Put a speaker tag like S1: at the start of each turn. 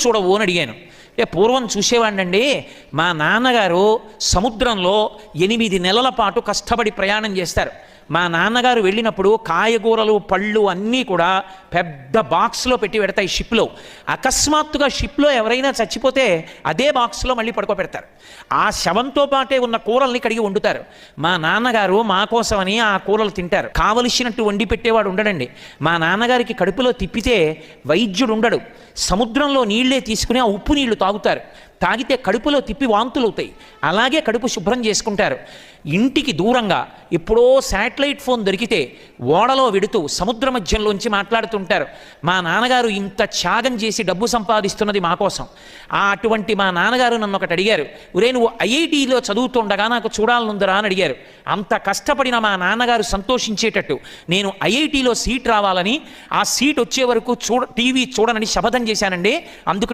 S1: చూడవు అని అడిగాను. పూర్వం చూసేవాడినండి, మా నాన్నగారు సముద్రంలో 8 నెలల పాటు కష్టపడి ప్రయాణం చేస్తారు. మా నాన్నగారు వెళ్ళినప్పుడు కాయగూరలు పళ్ళు అన్నీ కూడా పెద్ద బాక్స్లో పెట్టి పెడతాయి షిప్లో. అకస్మాత్తుగా షిప్లో ఎవరైనా చచ్చిపోతే అదే బాక్స్లో మళ్ళీ పడుకోబెడతారు. ఆ శవంతో పాటే ఉన్న కూరల్ని కడిగి వండుతారు. మా నాన్నగారు మా కోసమని ఆ కూరలు తింటారు. కావలసినట్టు వండి పెట్టేవాడు ఉండడండి. మా నాన్నగారికి కడుపులో తిప్పితే వైద్యుడు ఉండడు. సముద్రంలో నీళ్లే తీసుకుని ఆ ఉప్పు నీళ్లు తాగుతారు. తాగితే కడుపులో తిప్పి వాంతులు అవుతాయి. అలాగే కడుపు శుభ్రం చేసుకుంటారు. ఇంటికి దూరంగా ఎప్పుడో శాటిలైట్ ఫోన్ దొరికితే ఓడలో వెడుతూ సముద్ర మధ్యంలోంచి మాట్లాడుతుంటారు. మా నాన్నగారు ఇంత త్యాగం చేసి డబ్బు సంపాదిస్తున్నది మా కోసం. అటువంటి మా నాన్నగారు నన్ను ఒకటి అడిగారు, ఒరే నువ్వు ఐఐటీలో చదువుతుండగా నాకు చూడాలనుందరా అని అడిగారు. అంత కష్టపడిన మా నాన్నగారు సంతోషించేటట్టు నేను ఐఐటీలో సీట్ రావాలని, ఆ సీట్ వచ్చే వరకు టీవీ చూడనని శపథం చేశానండి. అందుకు